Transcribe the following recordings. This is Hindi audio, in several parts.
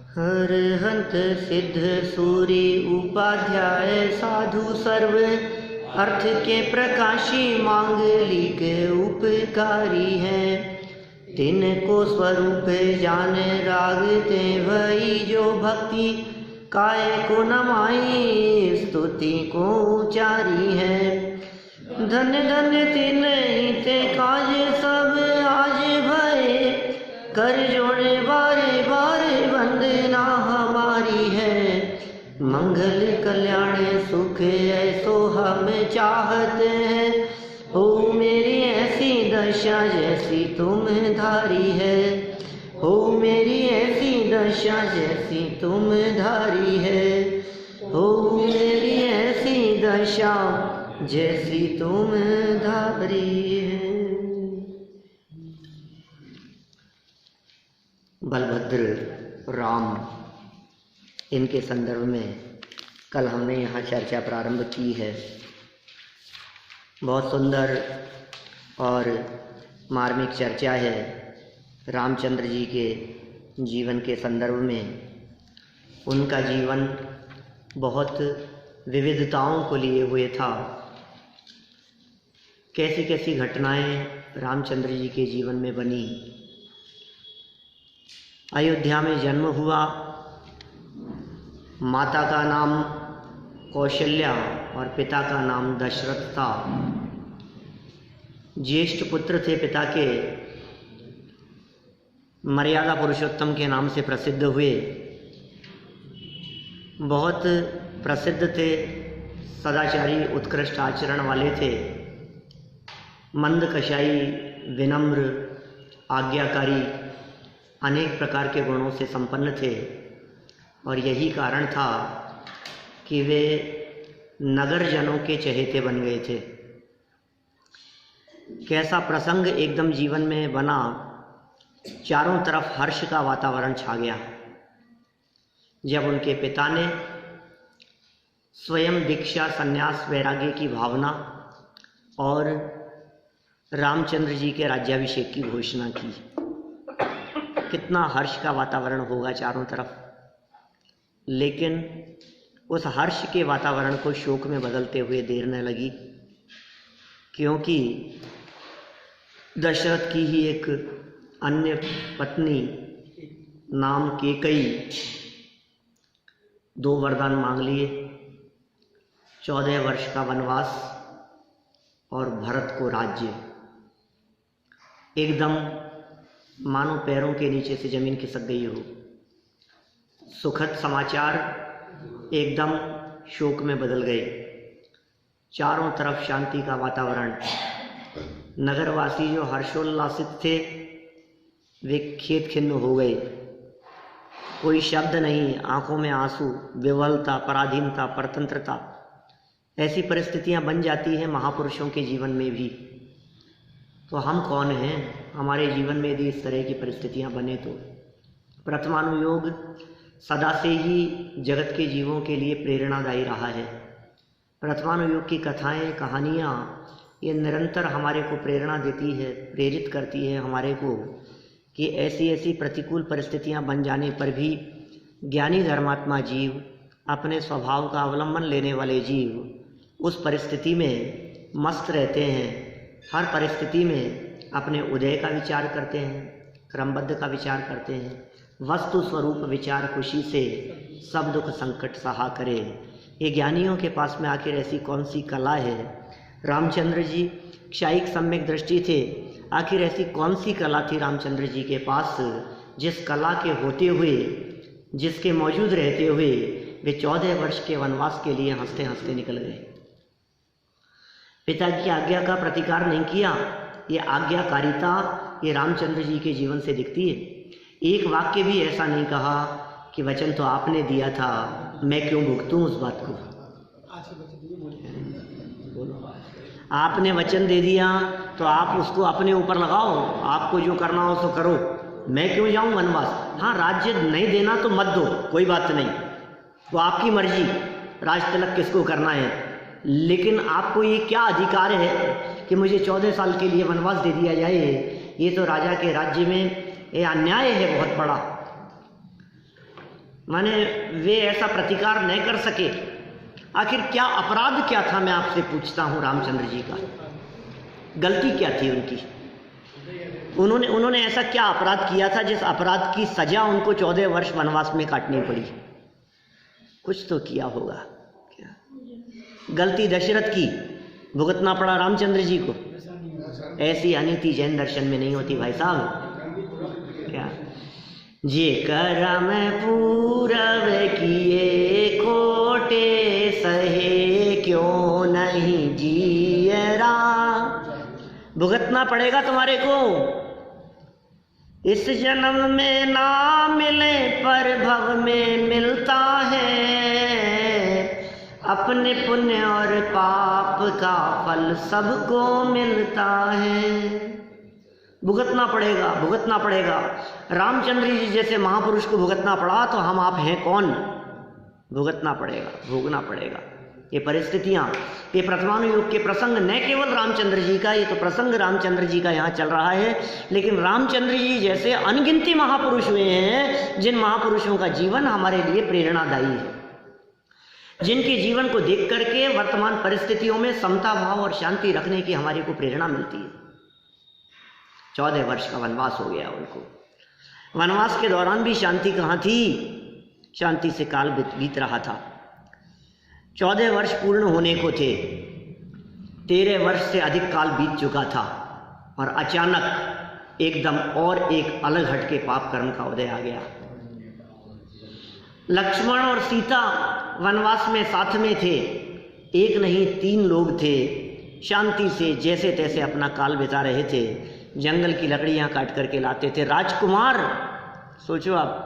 हरहंत सिद्ध सूरी उपाध्याय साधु सर्व अर्थ के प्रकाशी मांगलिक उपकारी हैं। तिनको स्वरूप जान रागते भई जो भक्ति काय को नमाई स्तुति को उचारी है। धन धन तिन ते काज सब आज भये कर जोड़े बारे बारे वंदना हमारी है। मंगल कल्याण सुख ऐसो हम चाहते हैं हो मेरी ऐसी दशा जैसी तुम धारी है। हो मेरी ऐसी दशा जैसी तुम धारी है। हो मेरी ऐसी दशा जैसी तुम धारी है। बलभद्र राम, इनके संदर्भ में कल हमने यहाँ चर्चा प्रारंभ की है। बहुत सुंदर और मार्मिक चर्चा है रामचंद्र जी के जीवन के संदर्भ में। उनका जीवन बहुत विविधताओं को लिए हुए था। कैसी कैसी घटनाएं रामचंद्र जी के जीवन में बनी। अयोध्या में जन्म हुआ, माता का नाम कौशल्या और पिता का नाम दशरथ था। ज्येष्ठ पुत्र थे पिता के, मर्यादा पुरुषोत्तम के नाम से प्रसिद्ध हुए। बहुत प्रसिद्ध थे, सदाचारी उत्कृष्ट आचरण वाले थे, मंद कशाई, विनम्र, आज्ञाकारी, अनेक प्रकार के गुणों से संपन्न थे। और यही कारण था कि वे नगर जनों के चहेते बन गए थे। कैसा प्रसंग एकदम जीवन में बना, चारों तरफ हर्ष का वातावरण छा गया जब उनके पिता ने स्वयं दीक्षा, संन्यास, वैराग्य की भावना और रामचंद्र जी के राज्याभिषेक की घोषणा की। कितना हर्ष का वातावरण होगा चारों तरफ। लेकिन उस हर्ष के वातावरण को शोक में बदलते हुए देर न लगी, क्योंकि दशरथ की ही एक अन्य पत्नी नाम केकई 2 वरदान मांग लिए, 14 वर्ष का वनवास और भरत को राज्य। एकदम मानो पैरों के नीचे से जमीन खिसक गई हो। सुखद समाचार एकदम शोक में बदल गए। चारों तरफ शांति का वातावरण। नगरवासी जो हर्षोल्लासित थे वे खेत खिन्न हो गए। कोई शब्द नहीं, आंखों में आंसू, विवलता, पराधीनता, परतंत्रता, ऐसी परिस्थितियां बन जाती हैं महापुरुषों के जीवन में भी। तो हम कौन हैं? हमारे जीवन में यदि इस तरह की परिस्थितियां बने तो प्रथमानुयोग सदा से ही जगत के जीवों के लिए प्रेरणादायी रहा है। प्रथमानुयोग की कथाएं, कहानियाँ ये निरंतर हमारे को प्रेरणा देती है, प्रेरित करती है हमारे को कि ऐसी ऐसी प्रतिकूल परिस्थितियां बन जाने पर भी ज्ञानी धर्मात्मा जीव, अपने स्वभाव का अवलंबन लेने वाले जीव उस परिस्थिति में मस्त रहते हैं। हर परिस्थिति में अपने उदय का विचार करते हैं, क्रमबद्ध का विचार करते हैं। वस्तु स्वरूप विचार खुशी से सब दुख संकट सहा करे। ये ज्ञानियों के पास में आखिर ऐसी कौन सी कला है? रामचंद्र जी क्षायिक सम्यक दृष्टि थे। आखिर ऐसी कौन सी कला थी रामचंद्र जी के पास जिस कला के होते हुए, जिसके मौजूद रहते हुए वे 14 वर्ष के वनवास के लिए हंसते हंसते निकल गए। पिता की आज्ञा का प्रतिकार नहीं किया। ये आज्ञाकारिता ये रामचंद्र जी के जीवन से दिखती है। एक वाक्य भी ऐसा नहीं कहा कि वचन तो आपने दिया था, मैं क्यों भुगतूं उस बात को। आपने वचन दे दिया तो आप उसको अपने ऊपर लगाओ, आपको जो करना हो सो करो, मैं क्यों जाऊं वनवास। हाँ, राज्य नहीं देना तो मत दो, कोई बात नहीं, वो आपकी मर्जी, राज तिलक किसको करना है। लेकिन आपको ये क्या अधिकार है कि मुझे 14 साल के लिए वनवास दे दिया जाए। ये तो राजा के राज्य में ये अन्याय है बहुत बड़ा। माने वे ऐसा प्रतिकार नहीं कर सके। आखिर क्या अपराध क्या था, मैं आपसे पूछता हूँ रामचंद्र जी का, गलती क्या थी उनकी? उन्होंने ऐसा क्या अपराध किया था जिस अपराध की सजा उनको 14 वर्ष वनवास में काटनी पड़ी? कुछ तो किया होगा। क्या गलती दशरथ की, भुगतना पड़ा रामचंद्र जी को। ऐसी अनीति जैन दर्शन में नहीं होती भाई साहब। क्या जे करम पूरब किए खोटे सहे क्यों नहीं जियरा, भुगतना पड़ेगा तुम्हारे को। इस जन्म में ना मिले पर भव में मिलता है, अपने पुण्य और पाप का फल सबको मिलता है। भुगतना पड़ेगा, भुगतना पड़ेगा। रामचंद्र जी जैसे महापुरुष को भुगतना पड़ा तो हम आप हैं कौन? भुगतना पड़ेगा, भोगना पड़ेगा। ये परिस्थितियां, ये प्रथमानुयोग के प्रसंग न केवल रामचंद्र जी का, ये तो प्रसंग रामचंद्र जी का यहाँ चल रहा है, लेकिन रामचंद्र जी जैसे अनगिनती महापुरुष हुए हैं जिन महापुरुषों का जीवन हमारे लिए प्रेरणादायी है, जिनके जीवन को देख करके वर्तमान परिस्थितियों में समता भाव और शांति रखने की हमारे को प्रेरणा मिलती है। 14 वर्ष का वनवास हो गया उनको। वनवास के दौरान भी शांति कहाँ थी? शांति से काल बीत रहा था। 14 वर्ष पूर्ण होने को थे, 13 वर्ष से अधिक काल बीत चुका था और अचानक एकदम और एक अलग हटके पाप कर्म का उदय आ गया। लक्ष्मण और सीता वनवास में साथ में थे, एक नहीं 3 लोग थे, शांति से जैसे तैसे अपना काल बिता रहे थे, जंगल की लकड़ियां काट करके लाते थे। राजकुमार, सोचो आप,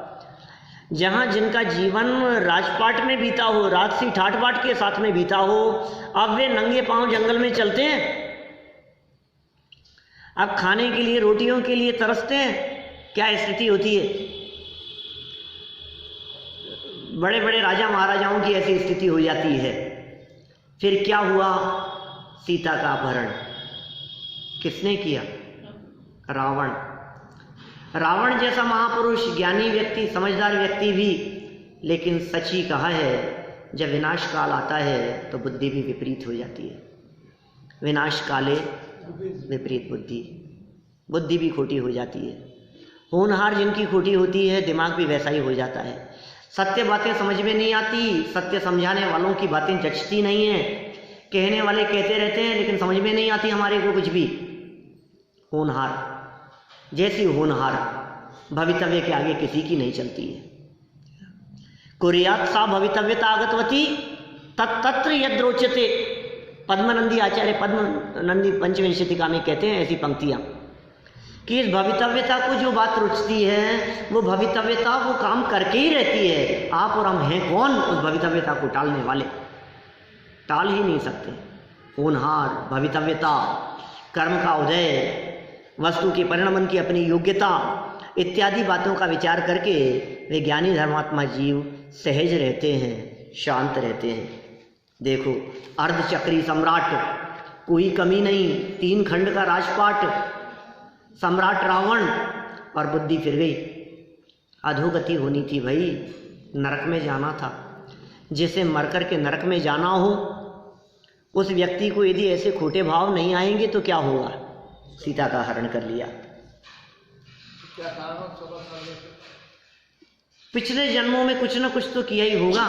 जहां जिनका जीवन राजपाट में बीता हो, राजसी ठाट बाट के साथ में बीता हो, अब वे नंगे पांव जंगल में चलते हैं, अब खाने के लिए, रोटियों के लिए तरसते हैं। क्या स्थिति होती है? बड़े बड़े राजा महाराजाओं की ऐसी स्थिति हो जाती है। फिर क्या हुआ? सीता का अपहरण किसने किया? रावण। रावण जैसा महापुरुष, ज्ञानी व्यक्ति, समझदार व्यक्ति भी, लेकिन सच ही कहा है, जब विनाश काल आता है तो बुद्धि भी विपरीत हो जाती है। विनाश काले विपरीत बुद्धि, बुद्धि भी खोटी हो जाती है। होनहार जिनकी खोटी होती है, दिमाग भी वैसा ही हो जाता है। सत्य बातें समझ में नहीं आती, सत्य समझाने वालों की बातें जचती नहीं है, कहने वाले कहते रहते हैं लेकिन समझ में नहीं आती हमारे को कुछ भी। होनहार जैसी होनहार भवितव्य के आगे किसी की नहीं चलती है। कुर्यात सा भवितव्यता आगतवती तत्र यद्रोचते, पद्मनंदी आचार्य पद्मनंदी पंचविंशतिका में कहते हैं ऐसी पंक्तियां कि इस भवितव्यता को जो बात रुचती है वो भवितव्यता वो काम करके ही रहती है। आप और हम हैं कौन उस भवितव्यता को टालने वाले? टाल ही नहीं सकते। होनहार, भवितव्यता, कर्म का उदय, वस्तु के परिणमन की अपनी योग्यता इत्यादि बातों का विचार करके वे ज्ञानी धर्मात्मा जीव सहज रहते हैं, शांत रहते हैं। देखो, अर्धचक्री सम्राट, कोई कमी नहीं, 3 खंड का राजपाट, सम्राट रावण, और बुद्धि फिर गई। अधोगति होनी थी भाई, नरक में जाना था। जिसे मरकर के नरक में जाना हो, उस व्यक्ति को यदि ऐसे खोटे भाव नहीं आएंगे तो क्या होगा? सीता का हरण कर लिया। पिछले जन्मों में कुछ न कुछ तो किया ही होगा।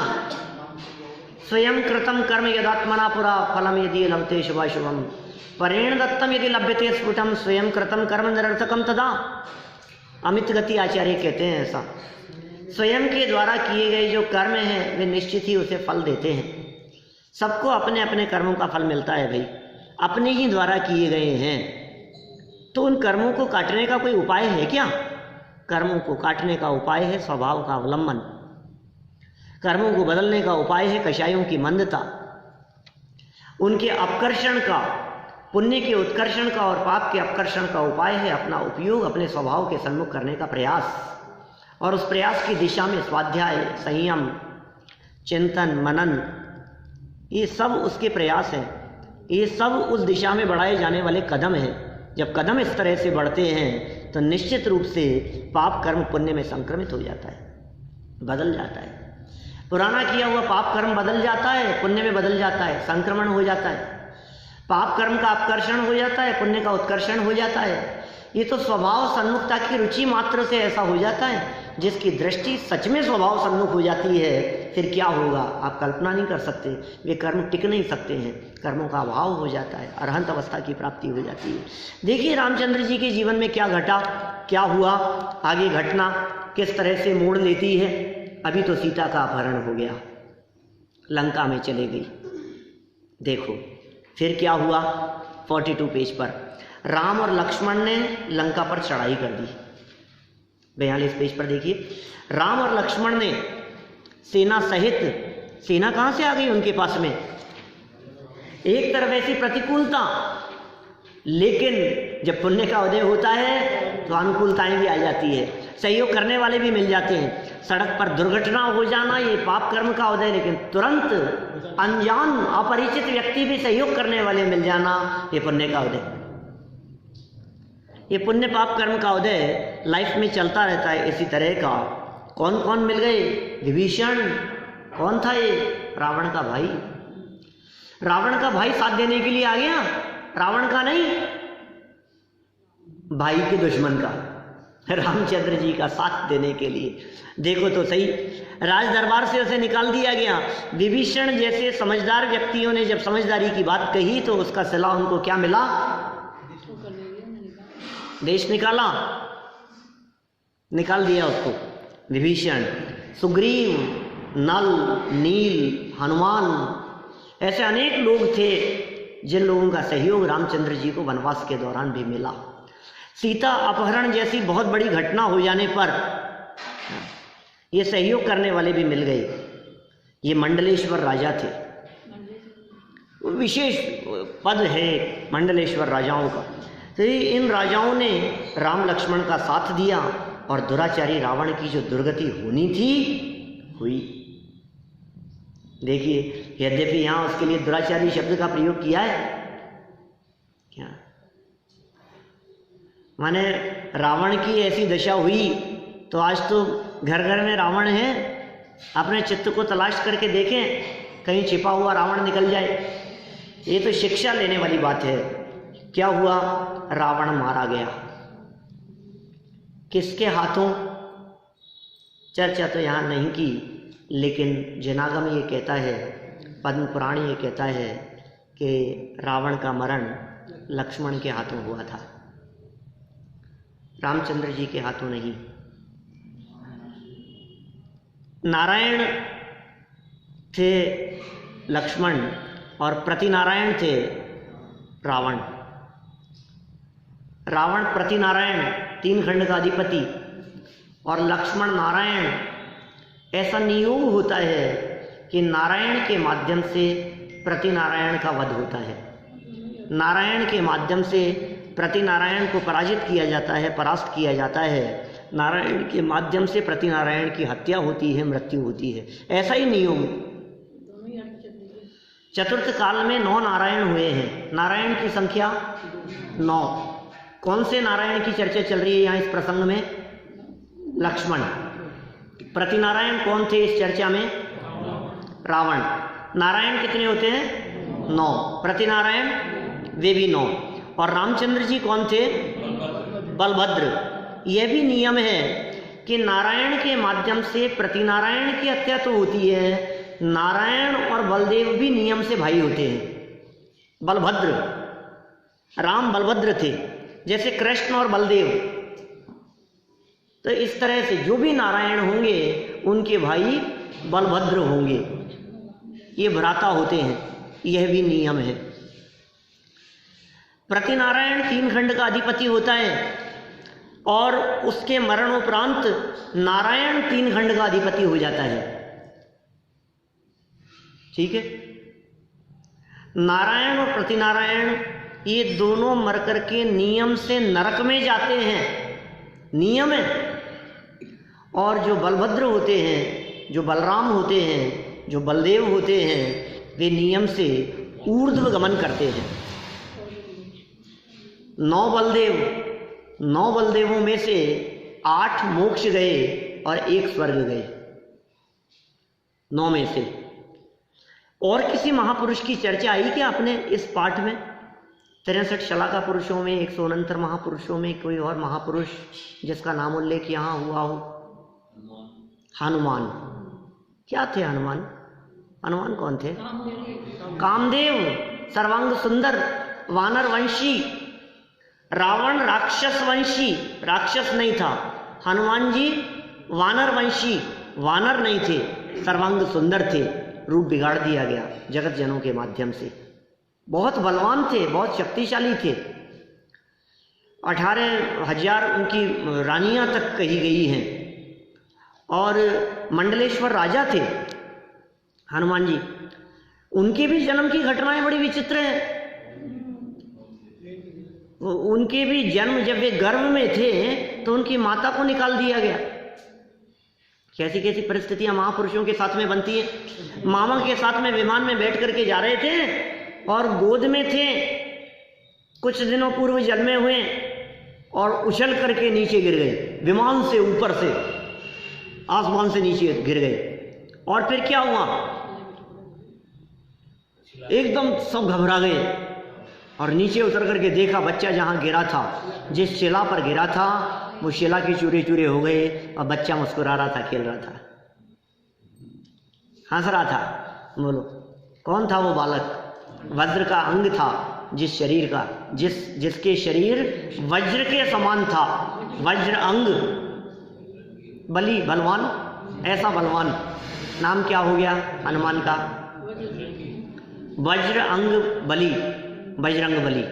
स्वयं कृतम कर्म यदात्मना पुरा फलम यदि लभते शुभाशुभम परेण दत्तम यदि लभ्यते स्फुटम स्वयं कृतम कर्म निरर्थकम तदा। अमित गति आचार्य कहते हैं ऐसा, स्वयं के द्वारा किए गए जो कर्म हैं वे निश्चित ही उसे फल देते हैं। सबको अपने अपने कर्मों का फल मिलता है भाई, अपने ही द्वारा किए गए हैं। तो उन कर्मों को काटने का कोई उपाय है क्या? कर्मों को काटने का उपाय है स्वभाव का अवलंबन। कर्मों को बदलने का उपाय है कषायों की मंदता। उनके अपकर्षण का, पुण्य के उत्कर्षण का और पाप के अपकर्षण का उपाय है अपना उपयोग अपने स्वभाव के सन्मुख करने का प्रयास। और उस प्रयास की दिशा में स्वाध्याय, संयम, चिंतन, मनन, ये सब उसके प्रयास हैं। ये सब उस दिशा में बढ़ाए जाने वाले कदम हैं। जब कदम इस तरह से बढ़ते हैं तो निश्चित रूप से पाप कर्म पुण्य में संक्रमित हो जाता है। बदल जाता है। पुराना किया हुआ पाप कर्म बदल जाता है, पुण्य में बदल जाता है, संक्रमण हो जाता है। पाप कर्म का अपकर्षण हो जाता है, पुण्य का उत्कर्षण हो जाता है। ये तो स्वभाव सन्मुखता की रुचि मात्र से ऐसा हो जाता है। जिसकी दृष्टि सच में स्वभाव सन्मुख हो जाती है, फिर क्या होगा आप कल्पना नहीं कर सकते। वे कर्म टिक नहीं सकते हैं, कर्मों का अभाव हो जाता है, अरहंत अवस्था की प्राप्ति हो जाती है। देखिए रामचंद्र जी के जीवन में क्या घटा, क्या हुआ, आगे घटना किस तरह से मोड़ लेती है। अभी तो सीता का अपहरण हो गया, लंका में चले गई। देखो फिर क्या हुआ, 42 पेज पर राम और लक्ष्मण ने लंका पर चढ़ाई कर दी। 42 पेज पर देखिए, राम और लक्ष्मण ने सेना सहित, सेना कहां से आ गई उनके पास में, एक तरफ ऐसी प्रतिकूलता, लेकिन जब पुण्य का उदय होता है तो अनुकूलताएं भी आ जाती है, सहयोग करने वाले भी मिल जाते हैं। सड़क पर दुर्घटना हो जाना ये पाप कर्म का उदय, लेकिन तुरंत अनजान अपरिचित व्यक्ति भी सहयोग करने वाले मिल जाना ये पुण्य का उदय। ये पुण्य पाप कर्म का उदय लाइफ में चलता रहता है इसी तरह का। कौन कौन मिल गए, विभीषण, कौन था ये, रावण का भाई। रावण का भाई साथ देने के लिए आ गया, रावण का नहीं, भाई के दुश्मन का, रामचंद्र जी का साथ देने के लिए। देखो तो सही, राज दरबार से उसे निकाल दिया गया। विभीषण जैसे समझदार व्यक्तियों ने जब समझदारी की बात कही तो उसका सिला उनको क्या मिला, देश निकाला, निकाल दिया उसको। विभीषण, सुग्रीव, नल, नील, हनुमान, ऐसे अनेक लोग थे जिन लोगों का सहयोग रामचंद्र जी को वनवास के दौरान भी मिला। सीता अपहरण जैसी बहुत बड़ी घटना हो जाने पर ये सहयोग करने वाले भी मिल गए। ये मंडलेश्वर राजा थे, विशेष पद है मंडलेश्वर राजाओं का। तो इन राजाओं ने राम लक्ष्मण का साथ दिया और दुराचारी रावण की जो दुर्गति होनी थी हुई। देखिए, यद्यपि यहां उसके लिए दुराचारी शब्द का प्रयोग किया है, क्या माने रावण की ऐसी दशा हुई तो आज तो घर घर में रावण है। अपने चित्त को तलाश करके देखें, कहीं छिपा हुआ रावण निकल जाए। ये तो शिक्षा लेने वाली बात है। क्या हुआ, रावण मारा गया। किसके हाथों, चर्चा तो यहाँ नहीं की, लेकिन जनागम ये कहता है, पद्म पुराण ये कहता है कि रावण का मरण लक्ष्मण के हाथों हुआ था, रामचंद्र जी के हाथों नहीं। नारायण थे लक्ष्मण और प्रतिनारायण थे रावण। रावण प्रतिनारायण, 3 खंड का अधिपति, और लक्ष्मण नारायण। ऐसा नियोग होता है कि नारायण के माध्यम से प्रतिनारायण का वध होता है, नारायण के माध्यम से प्रतिनारायण को पराजित किया जाता है, परास्त किया जाता है। नारायण के माध्यम से प्रतिनारायण की हत्या होती है, मृत्यु होती है। ऐसा ही नियोग चतुर्थ काल में 9 नारायण हुए हैं। नारायण की संख्या 9। कौन से नारायण की चर्चा चल रही है यहाँ इस प्रसंग में, लक्ष्मण। प्रतिनारायण कौन थे इस चर्चा में, रावण। नारायण कितने होते हैं, 9। प्रतिनारायण वे भी 9। और रामचंद्र जी कौन थे, बलभद्र। यह भी नियम है कि नारायण के माध्यम से प्रतिनारायण की हत्या तो होती है, नारायण और बलदेव भी नियम से भाई होते हैं। बलभद्र, राम बलभद्र थे, जैसे कृष्ण और बलदेव। तो इस तरह से जो भी नारायण होंगे उनके भाई बलभद्र होंगे, ये भ्राता होते हैं, यह भी नियम है। प्रतिनारायण 3 खंड का अधिपति होता है और उसके मरणोपरांत नारायण 3 खंड का अधिपति हो जाता है। ठीक है, नारायण और प्रतिनारायण ये दोनों मर करके नियम से नरक में जाते हैं, नियम है। और जो बलभद्र होते हैं, जो बलराम होते हैं, जो बलदेव होते हैं, वे नियम से ऊर्ध्व गमन करते हैं। 9 बलदेव, 9 बलदेवों में से 8 मोक्ष गए और 1 स्वर्ग गए। 9 में से। और किसी महापुरुष की चर्चा आई क्या अपने इस पाठ में? 63 शलाका पुरुषों में, 169 महापुरुषों में कोई और महापुरुष जिसका नाम उल्लेख यहाँ हुआ हो? हनुमान। क्या थे हनुमान? हनुमान कौन थे? कामदेव, सर्वांग सुंदर, वानर वंशी। रावण राक्षस वंशी, राक्षस नहीं था। हनुमान जी वानर वंशी, वानर नहीं थे, सर्वांग सुंदर थे। रूप बिगाड़ दिया गया जगत जनों के माध्यम से। बहुत बलवान थे, बहुत शक्तिशाली थे। 18,000 उनकी रानियां तक कही गई हैं। और मंडलेश्वर राजा थे हनुमान जी। उनके भी जन्म की घटनाएं बड़ी विचित्र हैं। उनके भी जन्म, जब वे गर्भ में थे तो उनकी माता को निकाल दिया गया। कैसी कैसी परिस्थितियां महापुरुषों के साथ में बनती हैं। मामा के साथ में विमान में बैठ करके जा रहे थे और गोद में थे, कुछ दिनों पूर्व जन्मे हुए, और उछल करके नीचे गिर गए। विमान से ऊपर से, आसमान से नीचे गिर गए। और फिर क्या हुआ? एकदम सब घबरा गए और नीचे उतर करके देखा बच्चा जहां गिरा था, जिस शिला पर गिरा था, वो शिला के चूरे चूरे हो गए और बच्चा मुस्कुरा रहा था, खेल रहा था, हंस रहा था। बोलो कौन था वो बालक? वज्र का अंग था, जिस शरीर का, जिसके शरीर वज्र के समान था। वज्र अंग, बली, बलवान, ऐसा बलवान। नाम क्या हो गया हनुमान का? वज्र अंग बली, बजरंग बली।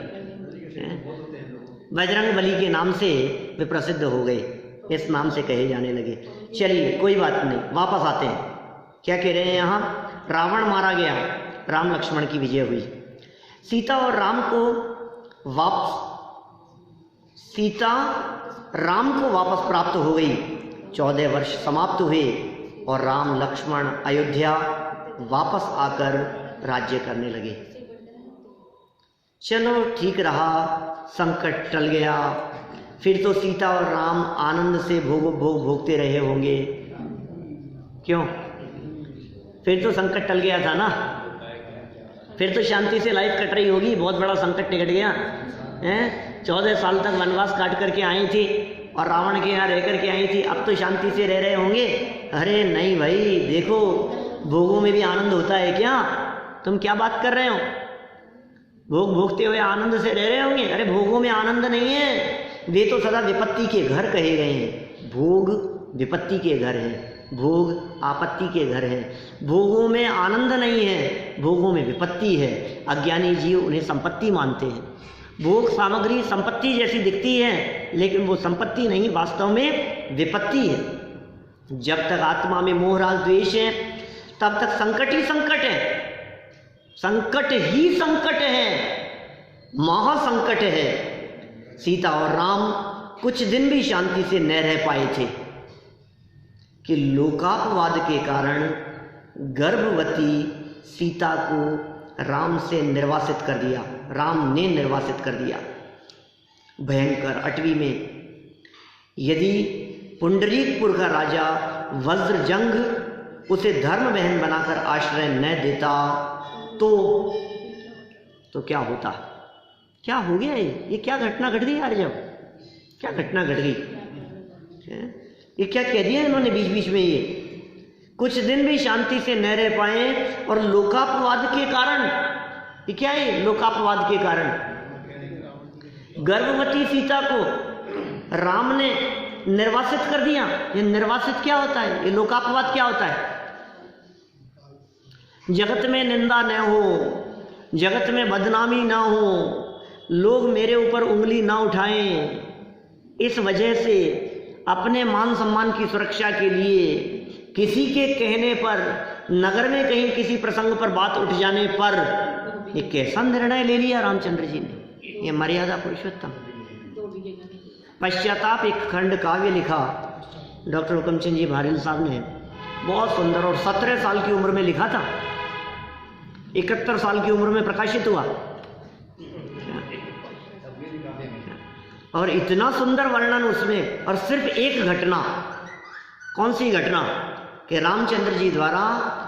बजरंग बली के नाम से वे प्रसिद्ध हो गए, इस नाम से कहे जाने लगे। चलिए कोई बात नहीं, वापस आते हैं। क्या कह रहे हैं यहाँ? रावण मारा गया, राम लक्ष्मण की विजय हुई। सीता और राम को वापस प्राप्त हो गई। 14 वर्ष समाप्त हुए और राम लक्ष्मण अयोध्या वापस आकर राज्य करने लगे। चलो ठीक रहा, संकट टल गया। फिर तो सीता और राम आनंद से भोगते रहे होंगे। क्यों? फिर तो संकट टल गया था ना, फिर तो शांति से लाइफ कट रही होगी। बहुत बड़ा संकट निकट गया है। 14 साल तक वनवास काट करके आई थी और रावण के यहाँ रह करके आई थी, अब तो शांति से रह रहे होंगे। अरे नहीं भाई, देखो भोगों में भी आनंद होता है क्या? तुम क्या बात कर रहे हो? भोग भोगते हुए आनंद से रह रहे होंगे? अरे भोगों में आनंद नहीं है, वे तो सदा विपत्ति के घर कहे गए हैं। भोग विपत्ति के घर हैं, भोग आपत्ति के घर हैं। भोगों में आनंद नहीं है, भोगों में विपत्ति है। अज्ञानी जीव उन्हें संपत्ति मानते हैं। भोग सामग्री संपत्ति जैसी दिखती है, लेकिन वो संपत्ति नहीं, वास्तव में विपत्ति है। जब तक आत्मा में मोह राग द्वेष है, तब तक संकट ही संकट है। संकट ही संकट है, महासंकट है। सीता और राम कुछ दिन भी शांति से न रह पाए थे कि लोकापवाद के कारण गर्भवती सीता को राम से निर्वासित कर दिया। राम ने निर्वासित कर दिया। भयंकर 8वीं में यदि पुंडरीकपुर का राजा वज्रजंग उसे धर्म बहन बनाकर आश्रय न देता तो क्या होता? क्या हो गया? ये क्या घटना घट गई यार? जब क्या घटना घट गई? ये क्या कह दिया इन्होंने बीच बीच में? ये कुछ दिन भी शांति से न रह पाए और लोकापवाद के कारण, ये क्या है? लोकापवाद के कारण गर्भवती सीता को राम ने निर्वासित कर दिया। ये निर्वासित क्या होता है? ये लोकापवाद क्या होता है? जगत में निंदा न हो, जगत में बदनामी ना हो, लोग मेरे ऊपर उंगली ना उठाएं, इस वजह से अपने मान सम्मान की सुरक्षा के लिए किसी के कहने पर, नगर में कहीं किसी प्रसंग पर बात उठ जाने पर, ये कैसा निर्णय ले लिया रामचंद्र जी ने? ये मर्यादा पुरुषोत्तम। पश्चाताप एक खंड काव्य लिखा डॉक्टर हुकमचंद जी भारिल साहब ने, बहुत सुंदर, और 17 साल की उम्र में लिखा था, 71 साल की उम्र में प्रकाशित हुआ। और इतना सुंदर वर्णन उसमें, और सिर्फ एक घटना। कौन सी घटना? कि रामचंद्र जी द्वारा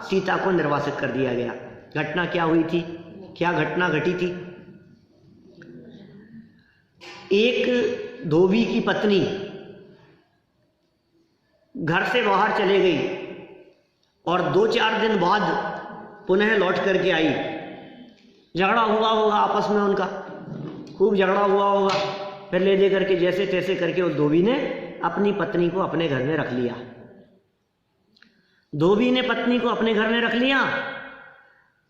सीता को निर्वासित कर दिया गया। घटना क्या हुई थी, क्या घटना घटी थी? एक धोबी की पत्नी घर से बाहर चले गई और 2-4 दिन बाद पुनः लौट करके आई। झगड़ा हुआ होगा आपस में उनका, खूब झगड़ा हुआ होगा। फिर ले दे करके जैसे तैसे करके उस धोबी ने अपनी पत्नी को अपने घर में रख लिया। धोबी ने पत्नी को अपने घर में रख लिया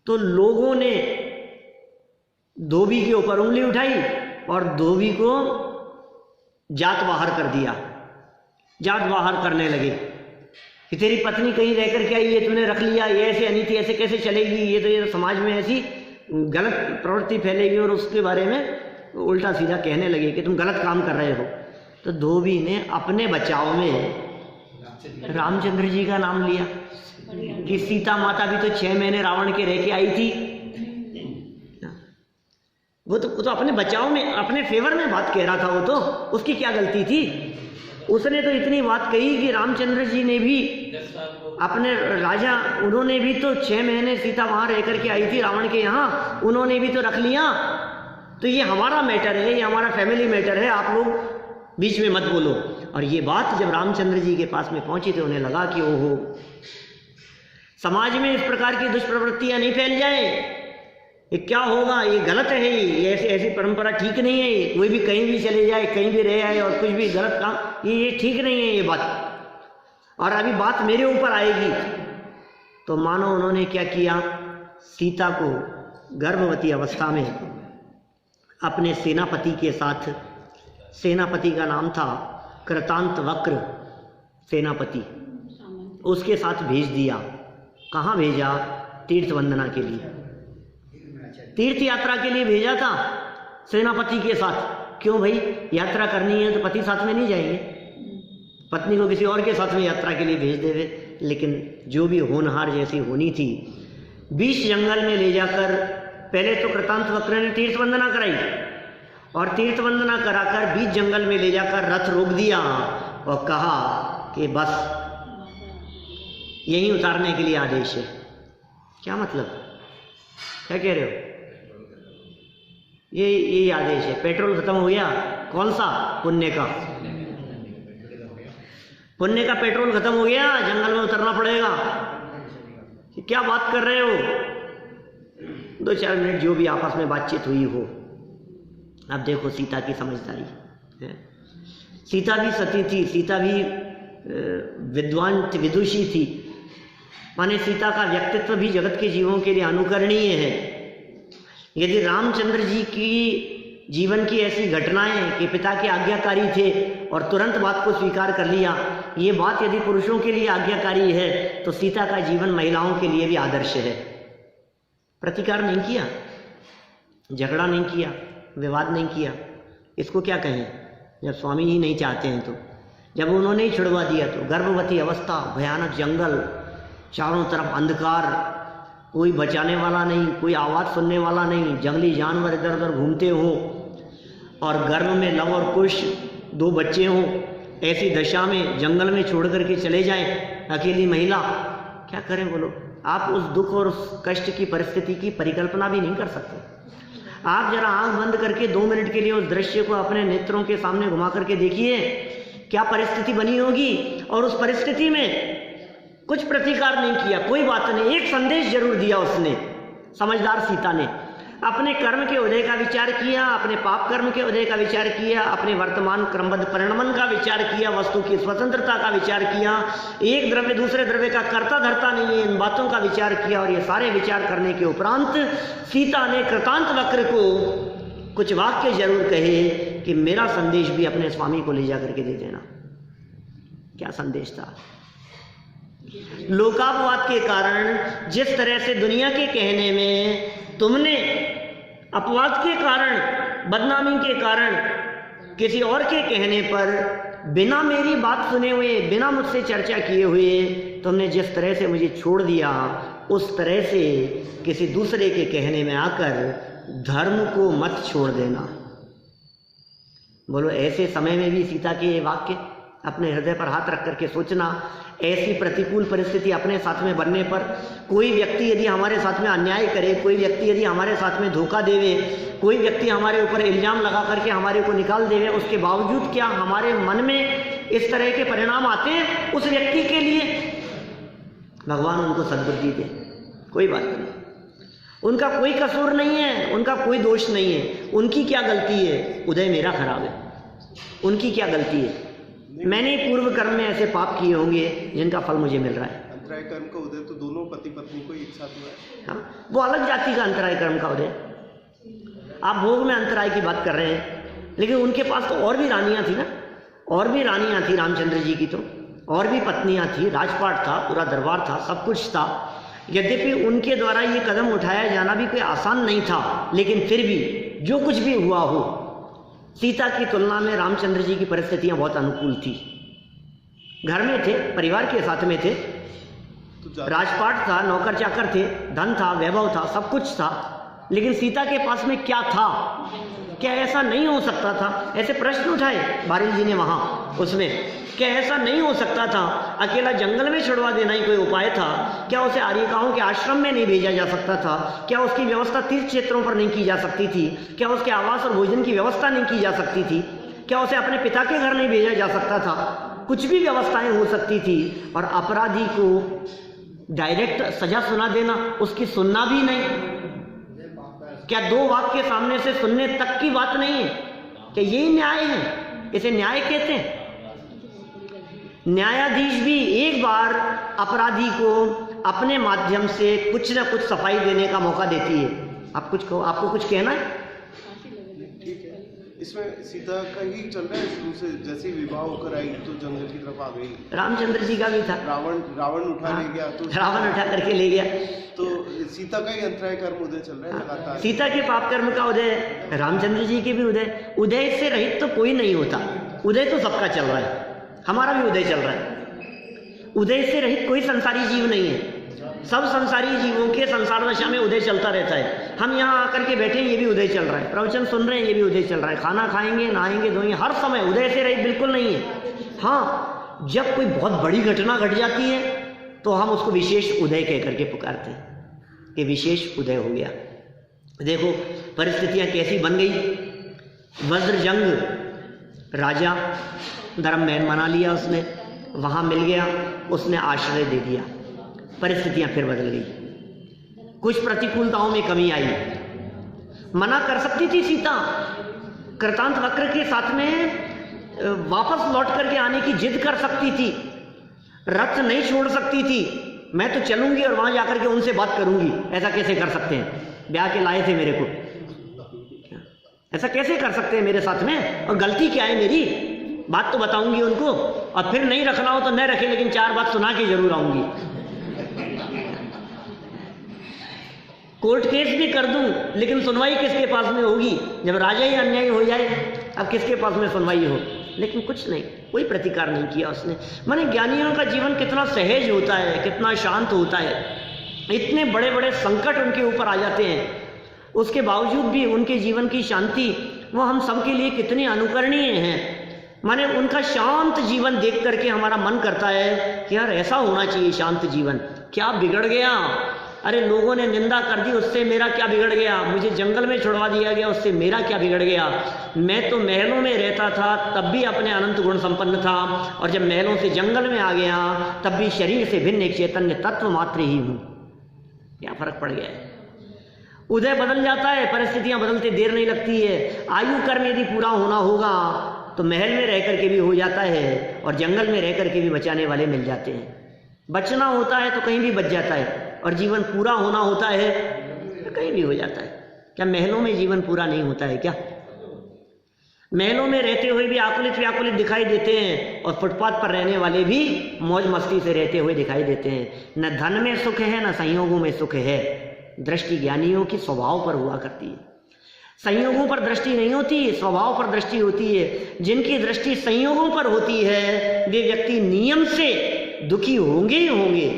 तो लोगों ने धोबी के ऊपर उंगली उठाई और धोबी को जात बाहर कर दिया। जात बाहर करने लगे कि तेरी पत्नी कहीं रह कर के आई, ये तूने रख लिया, ये ऐसे अनीति ऐसे कैसे चलेगी, ये तो समाज में ऐसी गलत प्रवृत्ति फैलेगी। और उसके बारे में उल्टा सीधा कहने लगे कि तुम गलत काम कर रहे हो। तो धोबी ने अपने बचाव में रामचंद्र जी का नाम लिया कि सीता माता भी तो 6 महीने रावण के रह के आई थी। वो तो अपने बचाव में, अपने फेवर में बात कह रहा था। वो तो उसकी क्या गलती थी? उसने तो इतनी बात कही कि रामचंद्र जी ने भी अपने राजा, उन्होंने भी तो 6 महीने सीता वहां रह करके आई थी रावण के यहाँ, उन्होंने भी तो रख लिया। तो ये हमारा मैटर है, ये हमारा फैमिली मैटर है, आप लोग बीच में मत बोलो। और ये बात जब रामचंद्र जी के पास में पहुंची तो उन्हें लगा कि ओहो, समाज में इस प्रकार की दुष्प्रवृत्तियां नहीं फैल जाए, ये क्या होगा, ये गलत है, ये ऐसी परंपरा ठीक नहीं है। कोई भी कहीं भी चले जाए, कहीं भी रह आए और कुछ भी गलत काम, ये ठीक नहीं है ये बात। और अभी बात मेरे ऊपर आएगी। तो मानो उन्होंने क्या किया, सीता को गर्भवती अवस्था में अपने सेनापति के साथ, सेनापति का नाम था कृतांत वक्र सेनापति, उसके साथ भेज दिया। कहाँ भेजा? तीर्थ वंदना के लिए, तीर्थ यात्रा के लिए भेजा था सेनापति के साथ। क्यों भाई, यात्रा करनी है तो पति साथ में नहीं जाएंगे, पत्नी को किसी और के साथ में यात्रा के लिए भेज देवे। लेकिन जो भी होनहार जैसी होनी थी, बीच जंगल में ले जाकर पहले तो कृतांत वक्र ने तीर्थ वंदना कराई और तीर्थ वंदना कराकर बीच जंगल में ले जाकर रथ रोक दिया और कहा कि बस यहीं उतारने के लिए आदेश है। क्या मतलब, क्या कह रहे हो? ये आदेश है, पेट्रोल खत्म हो गया। कौन सा? पुण्य का, पुण्य का पेट्रोल खत्म हो गया, जंगल में उतरना पड़ेगा। क्या बात कर रहे हो? 2-4 मिनट जो भी आपस में बातचीत हुई हो। अब देखो सीता की समझदारी है। सीता भी सती थी, सीता भी विद्वान विदुषी थी, माने सीता का व्यक्तित्व भी जगत के जीवों के लिए अनुकरणीय है। यदि रामचंद्र जी की जीवन की ऐसी घटनाएं कि पिता के आज्ञाकारी थे और तुरंत बात को स्वीकार कर लिया, ये बात यदि पुरुषों के लिए आज्ञाकारी है तो सीता का जीवन महिलाओं के लिए भी आदर्श है। प्रतिकार नहीं किया, झगड़ा नहीं किया, विवाद नहीं किया, इसको क्या कहें जब स्वामी ही नहीं चाहते हैं। तो जब उन्होंने ही छुड़वा दिया तो गर्भवती अवस्था, भयानक जंगल, चारों तरफ अंधकार, कोई बचाने वाला नहीं, कोई आवाज़ सुनने वाला नहीं, जंगली जानवर इधर उधर घूमते हों और गर्भ में लव और कुश 2 बच्चे हों, ऐसी दशा में जंगल में छोड़ करके चले जाएं अकेली महिला, क्या करें बोलो? आप उस दुख और उस कष्ट की परिस्थिति की परिकल्पना भी नहीं कर सकते। आप जरा आंख बंद करके 2 मिनट के लिए उस दृश्य को अपने नेत्रों के सामने घुमा करके देखिए, क्या परिस्थिति बनी होगी। और उस परिस्थिति में कुछ प्रतिकार नहीं किया, कोई बात नहीं, एक संदेश जरूर दिया उसने। समझदार सीता ने अपने कर्म के उदय का विचार किया, अपने पाप कर्म के उदय का विचार किया, अपने वर्तमान क्रमबद्ध परिणमन का विचार किया, वस्तु की स्वतंत्रता का विचार किया, एक द्रव्य दूसरे द्रव्य का कर्ता धर्ता नहीं है, इन बातों का विचार किया। और ये सारे विचार करने के उपरांत सीता ने कृतांत वक्र को कुछ वाक्य जरूर कहे कि मेरा संदेश भी अपने स्वामी को ले जा करके दे देना। क्या संदेश था? लोकापवाद के कारण, जिस तरह से दुनिया के कहने में तुमने अपवाद के कारण, बदनामी के कारण, किसी और के कहने पर बिना मेरी बात सुने हुए, बिना मुझसे चर्चा किए हुए तुमने जिस तरह से मुझे छोड़ दिया, उस तरह से किसी दूसरे के कहने में आकर धर्म को मत छोड़ देना। बोलो, ऐसे समय में भी सीता के ये वाक्य अपने हृदय पर हाथ रख करके सोचना, ऐसी प्रतिकूल परिस्थिति अपने साथ में बनने पर कोई व्यक्ति यदि हमारे साथ में अन्याय करे, कोई व्यक्ति यदि हमारे साथ में धोखा देवे, कोई व्यक्ति हमारे ऊपर इल्जाम लगा करके हमारे को निकाल देवे, उसके बावजूद क्या हमारे मन में इस तरह के परिणाम आते हैं, उस व्यक्ति के लिए भगवान उनको सद्बुद्धि दे, कोई बात नहीं, उनका कोई कसूर नहीं है, उनका कोई दोष नहीं है। उनकी क्या गलती है? उदय मेरा खराब है, उनकी क्या गलती है? मैंने पूर्व कर्म में ऐसे पाप किए होंगे जिनका फल मुझे मिल रहा है। अंतराय कर्म का उदय तो दोनों पति पत्नी को एक साथ हुआ है। हाँ, वो अलग जाति का अंतराय कर्म का उदय। आप भोग में अंतराय की बात कर रहे हैं, लेकिन उनके पास तो और भी रानियां थी ना, और भी रानियां थी रामचंद्र जी की, तो और भी पत्नियां थी, राजपाट था, पूरा दरबार था, सब कुछ था। यद्यपि उनके द्वारा ये कदम उठाया जाना भी कोई आसान नहीं था, लेकिन फिर भी जो कुछ भी हुआ हो, सीता की तुलना में रामचंद्र जी की परिस्थितियां बहुत अनुकूल थी। घर में थे, परिवार के साथ में थे, राजपाट था, नौकर चाकर थे, धन था, वैभव था, सब कुछ था, लेकिन सीता के पास में क्या था? क्या ऐसा नहीं हो सकता था? ऐसे प्रश्न उठाए बारिल जी ने वहां उसमें, क्या ऐसा नहीं हो सकता था? अकेला जंगल में छुड़वा देना ही कोई उपाय था? क्या उसे आर्यिकाओं के आश्रम में नहीं भेजा जा सकता था? क्या उसकी व्यवस्था तीर्थ क्षेत्रों पर नहीं की जा सकती थी? क्या उसके आवास और भोजन की व्यवस्था नहीं की जा सकती थी? क्या उसे अपने पिता के घर नहीं भेजा जा सकता था? कुछ भी व्यवस्थाएं हो सकती थी, और अपराधी को डायरेक्ट सजा सुना देना, उसकी सुनना भी नहीं। क्या दो वाक्य सामने से सुनने तक की बात नहीं है? क्या यही न्याय है? इसे न्याय कहते हैं? न्यायाधीश भी एक बार अपराधी को अपने माध्यम से कुछ न कुछ सफाई देने का मौका देती है। आप कुछ कहो, आपको कुछ कहना है? ठीक है, इसमें सीता का ही चल रहा है शुरू से, जैसे विवाह होकर आई तो जंगल की तरफ आ गई। रामचंद्र जी का भी था, रावण उठा ले गया, तो रावण उठा करके ले गया, तो सीता का ही अंतराय कर्म उदय चल रहा है लगातार। सीता के पाप कर्म का उदय, रामचंद्र जी के भी उदय। उदय से रहित तो कोई नहीं होता, उदय तो सबका चल रहा है, हमारा भी उदय चल रहा है। उदय से रहित कोई संसारी जीव नहीं है, सब संसारी जीवों के संसार दशा में उदय चलता रहता है। हम यहाँ आकर के बैठे हैं, ये भी उदय चल रहा है, प्रवचन सुन रहे हैं, ये भी उदय चल रहा है, खाना खाएंगे, नहाएंगे, धोएंगे, हर समय उदय से रहित बिल्कुल नहीं है। हाँ, जब कोई बहुत बड़ी घटना घट जाती है तो हम उसको विशेष उदय कह करके पुकारते हैं कि विशेष उदय हो गया। देखो परिस्थितियां कैसी बन गई। वज्रजंग राजा धर्ममैन बना लिया उसने, वहां मिल गया, उसने आश्रय दे दिया, परिस्थितियां फिर बदल गई, कुछ प्रतिकूलताओं में कमी आई। मना कर सकती थी सीता, कृतांत वक्र के साथ में वापस लौट करके आने की जिद कर सकती थी, रथ नहीं छोड़ सकती थी, मैं तो चलूंगी और वहां जाकर के उनसे बात करूंगी। ऐसा कैसे कर सकते हैं? ब्याह के लाए थे मेरे को, ऐसा कैसे कर सकते हैं मेरे साथ में? और गलती क्या है मेरी? बात तो बताऊंगी उनको, और फिर नहीं रखना हो तो न रखे, लेकिन 4 बात सुना के जरूर आऊंगी। कोर्ट केस भी कर दूं, लेकिन सुनवाई किसके पास में होगी? जब राजा ही अन्यायी हो जाए, अब किसके पास में सुनवाई हो? लेकिन कुछ नहीं, कोई प्रतिकार नहीं किया उसने। माने ज्ञानियों का जीवन कितना सहज होता है, कितना शांत होता है। इतने बड़े बड़े संकट उनके ऊपर आ जाते हैं, उसके बावजूद भी उनके जीवन की शांति वो हम सबके लिए कितनी अनुकरणीय है। माने उनका शांत जीवन देख करके हमारा मन करता है कि यार ऐसा होना चाहिए शांत जीवन। क्या बिगड़ गया? अरे लोगों ने निंदा कर दी, उससे मेरा क्या बिगड़ गया? मुझे जंगल में छुड़वा दिया गया, उससे मेरा क्या बिगड़ गया? मैं तो महलों में रहता था तब भी अपने अनंत गुण संपन्न था, और जब महलों से जंगल में आ गया तब भी शरीर से भिन्न एक चैतन्य तत्व मात्र ही हूँ। क्या फर्क पड़ गया है? उदय बदल जाता है, परिस्थितियां बदलते देर नहीं लगती है। आयु कर्म यदि पूरा होना होगा तो महल में रह करके भी हो जाता है, और जंगल में रह करके भी बचाने वाले मिल जाते हैं। बचना होता है तो कहीं भी बच जाता है, और जीवन पूरा होना होता है तो कहीं भी हो जाता है। क्या महलों में जीवन पूरा नहीं होता है क्या? महलों में रहते हुए भी आकुलित व्याकुलित दिखाई देते हैं, और फुटपाथ पर रहने वाले भी मौज मस्ती से रहते हुए दिखाई देते हैं। न धन में सुख है, न संयोगों में सुख है। दृष्टि ज्ञानियों की स्वभाव पर हुआ करती है, संयोगों पर दृष्टि नहीं होती, स्वभाव पर दृष्टि होती है। जिनकी दृष्टि संयोगों पर होती है वे व्यक्ति नियम से दुखी होंगे ही होंगे,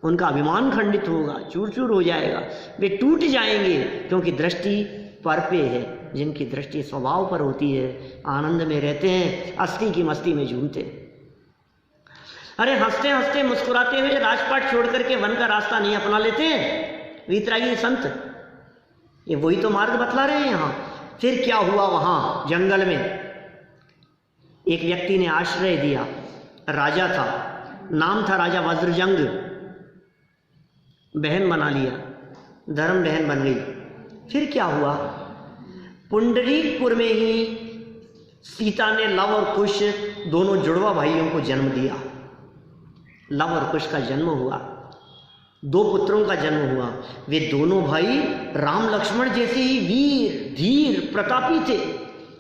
उनका अभिमान खंडित होगा, चूर चूर हो जाएगा, वे टूट जाएंगे, क्योंकि दृष्टि पर पे है। जिनकी दृष्टि स्वभाव पर होती है आनंद में रहते हैं, अस्थि की मस्ती में झूमते हैं। अरे हंसते हंसते मुस्कुराते हुए राजपाट छोड़ करके वन का रास्ता नहीं अपना लेते हैं वीतरागी संत, ये वही तो मार्ग बतला रहे हैं यहाँ। फिर क्या हुआ वहां जंगल में, एक व्यक्ति ने आश्रय दिया, राजा था, नाम था राजा वज्रजंग, बहन बना लिया, धर्म बहन बन गई। फिर क्या हुआ, पुंडरीकपुर में ही सीता ने लव और कुश दोनों जुड़वा भाइयों को जन्म दिया। लव और कुश का जन्म हुआ, 2 पुत्रों का जन्म हुआ। वे दोनों भाई राम लक्ष्मण जैसे ही वीर धीर प्रतापी थे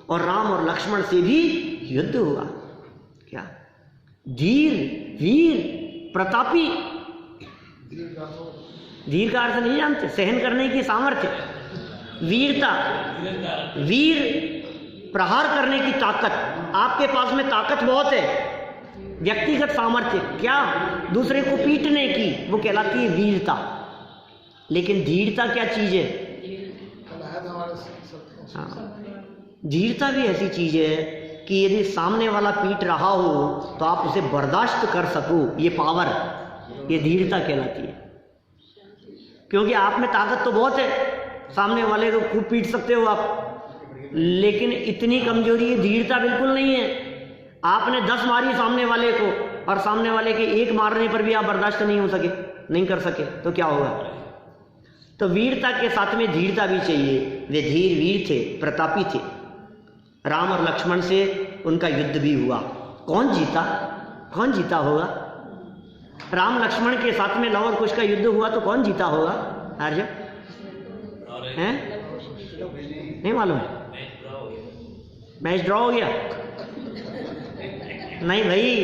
और राम और लक्ष्मण से भी युद्ध हुआ। क्या धीर वीर प्रतापी, धीर का अर्थ नहीं जानते, सहन करने की सामर्थ्य, वीरता, वीर प्रहार करने की ताकत, आपके पास में ताकत बहुत है, व्यक्तिगत सामर्थ्य, क्या दूसरे को पीटने की, वो कहलाती है वीरता। लेकिन धीरता क्या चीज है? हाँ, धीरता भी ऐसी चीज है कि यदि सामने वाला पीट रहा हो तो आप उसे बर्दाश्त कर सको, ये पावर, ये धीरता कहलाती है। क्योंकि आप में ताकत तो बहुत है, सामने वाले को खूब पीट सकते हो आप, लेकिन इतनी कमजोरी है, धीरता बिल्कुल नहीं है। आपने 10 मारी सामने वाले को और सामने वाले के 1 मारने पर भी आप बर्दाश्त नहीं हो सके, नहीं कर सके, तो क्या होगा? तो वीरता के साथ में धीरता भी चाहिए। वे धीर वीर थे, प्रतापी थे। राम और लक्ष्मण से उनका युद्ध भी हुआ। कौन जीता? कौन जीता होगा? राम लक्ष्मण के साथ में लव और कुश का युद्ध हुआ तो कौन जीता होगा? आर्य हैं? नहीं मालूम, मैच ड्रॉ हो गया? नहीं भाई,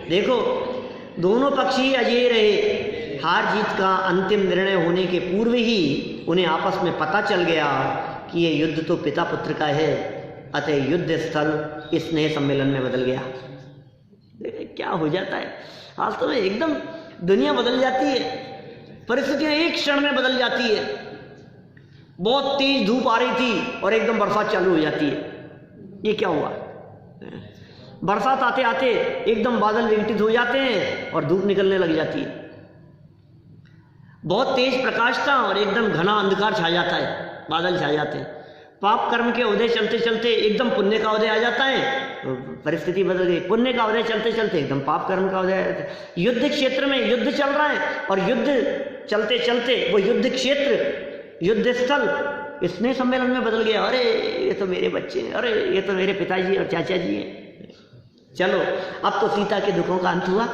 देखो दोनों पक्ष ही अजय रहे। हार जीत का अंतिम निर्णय होने के पूर्व ही उन्हें आपस में पता चल गया कि ये युद्ध तो पिता पुत्र का है, अतः युद्ध स्थल इस स्नेह सम्मेलन में बदल गया। क्या हो जाता है वास्तव में, एकदम दुनिया बदल जाती है, परिस्थितियां एक क्षण में बदल जाती है। बहुत तेज धूप आ रही थी और एकदम बरसात चालू हो जाती है। ये क्या हुआ? बरसात आते आते एकदम बादल विघटित हो जाते हैं और धूप निकलने लग जाती है। बहुत तेज प्रकाश था और एकदम घना अंधकार छा जाता है, बादल छा जाते हैं। पाप कर्म के उदय चलते चलते एकदम पुण्य का उदय आ जाता है, तो परिस्थिति बदल गई। पुण्य का उदय चलते चलते एकदम पाप कर्म का उदय आ जाता है। युद्ध क्षेत्र में युद्ध चल रहा है और युद्ध चलते चलते वो युद्ध क्षेत्र, युद्ध स्थल स्नेह सम्मेलन में बदल गया। अरे ये तो मेरे बच्चे हैं, अरे ये तो मेरे पिताजी और चाचा जी हैं। चलो अब तो सीता के दुखों का अंत हुआ।